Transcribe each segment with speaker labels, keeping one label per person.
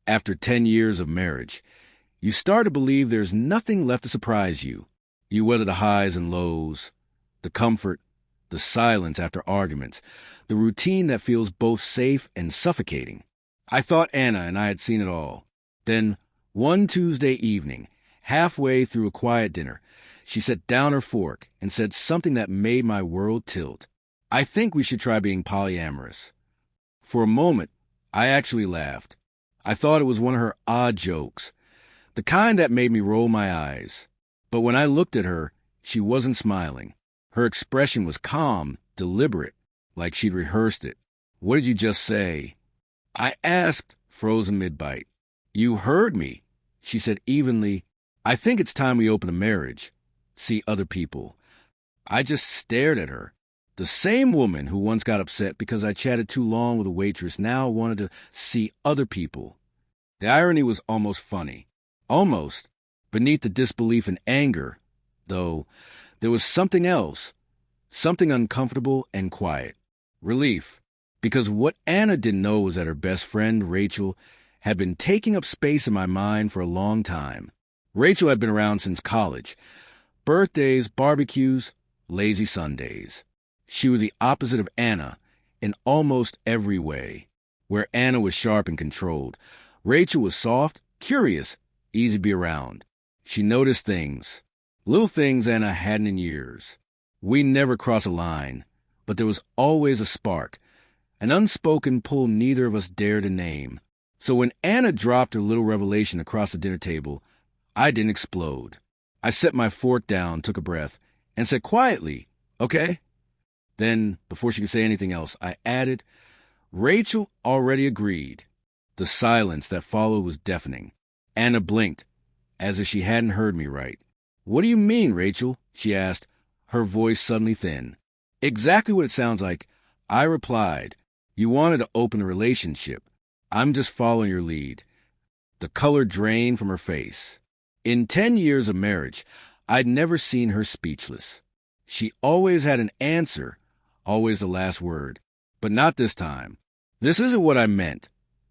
Speaker 1: after 10 years of marriage, you start to believe there's nothing left to surprise you. You weather the highs and lows, the comfort, the silence after arguments, the routine that feels both safe and suffocating. I thought Anna and I had seen it all. Then, one Tuesday evening, halfway through a quiet dinner, she set down her fork and said something that made my world tilt. "I think we should try being polyamorous." For a moment, I actually laughed. I thought it was one of her odd jokes, the kind that made me roll my eyes. But when I looked at her, she wasn't smiling. Her expression was calm, deliberate, like she'd rehearsed it. "What did you just say?" I asked, frozen mid-bite. "You heard me," she said evenly. "I think it's time we open a marriage. See other people." I just stared at her. The same woman who once got upset because I chatted too long with a waitress now wanted to see other people. The irony was almost funny. Almost. Beneath the disbelief and anger, though, there was something else. Something uncomfortable and quiet. Relief. Because what Anna didn't know was that her best friend, Rachel, had been taking up space in my mind for a long time. Rachel had been around since college. Birthdays, barbecues, lazy Sundays. She was the opposite of Anna in almost every way. Where Anna was sharp and controlled, Rachel was soft, curious, easy to be around. She noticed things, little things Anna hadn't in years. We never crossed a line, but there was always a spark, an unspoken pull neither of us dared to name. So when Anna dropped her little revelation across the dinner table, I didn't explode. I set my fork down, took a breath, and said quietly, "Okay?" Then, before she could say anything else, I added, "Rachel already agreed." The silence that followed was deafening. Anna blinked, as if she hadn't heard me right. "What do you mean, Rachel?" she asked, her voice suddenly thin. "Exactly what it sounds like," I replied. "You wanted to open a relationship. I'm just following your lead." The color drained from her face. In 10 years of marriage, I'd never seen her speechless. She always had an answer, always the last word. But not this time. "This isn't what I meant,"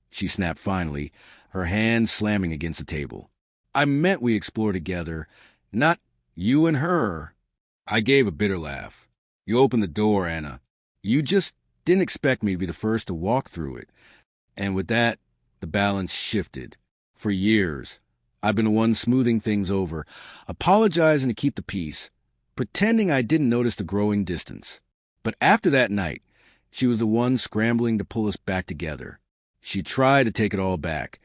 Speaker 1: she snapped finally, her hand slamming against the table. "I meant we explore together, not you and her." I gave a bitter laugh. "You opened the door, Anna. You just didn't expect me to be the first to walk through it." And with that, the balance shifted. For years, I've been the one smoothing things over, apologizing to keep the peace, pretending I didn't notice the growing distance. But after that night, she was the one scrambling to pull us back together. She tried to take it all back,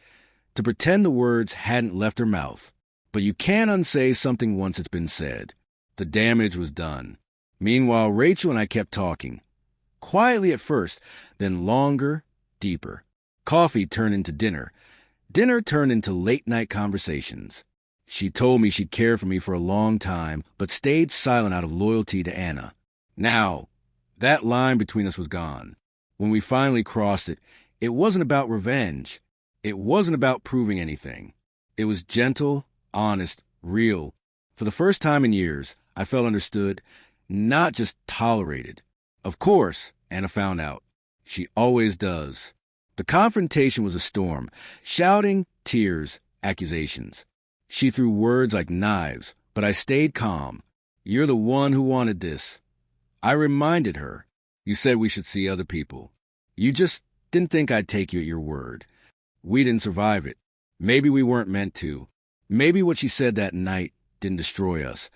Speaker 1: to pretend the words hadn't left her mouth. But you can't unsay something once it's been said. The damage was done. Meanwhile, Rachel and I kept talking. Quietly at first, then longer, deeper. Coffee turned into dinner. Dinner turned into late-night conversations. She told me she'd cared for me for a long time, but stayed silent out of loyalty to Anna. Now, that line between us was gone. When we finally crossed it, it wasn't about revenge. It wasn't about proving anything. It was gentle, honest, real. For the first time in years, I felt understood, not just tolerated. Of course, Anna found out. She always does. The confrontation was a storm. Shouting, tears, accusations. She threw words like knives, but I stayed calm. "You're the one who wanted this." I reminded her. "You said we should see other people. You just didn't think I'd take you at your word. We didn't survive it. Maybe we weren't meant to. Maybe what she said that night didn't destroy us.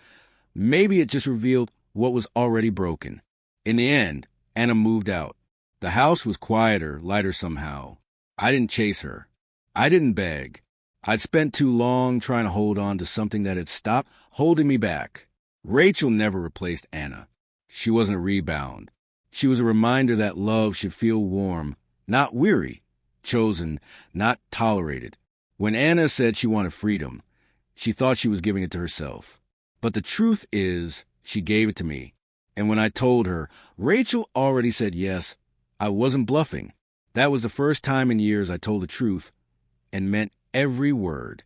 Speaker 1: Maybe it just revealed what was already broken." In the end, Anna moved out. The house was quieter, lighter somehow. I didn't chase her. I didn't beg. I'd spent too long trying to hold on to something that had stopped holding me back. Rachel never replaced Anna. She wasn't a rebound. She was a reminder that love should feel warm, not weary, chosen, not tolerated. When Anna said she wanted freedom, she thought she was giving it to herself. But the truth is, she gave it to me. And when I told her, Rachel already said yes, I wasn't bluffing. That was the first time in years I told the truth and meant every word.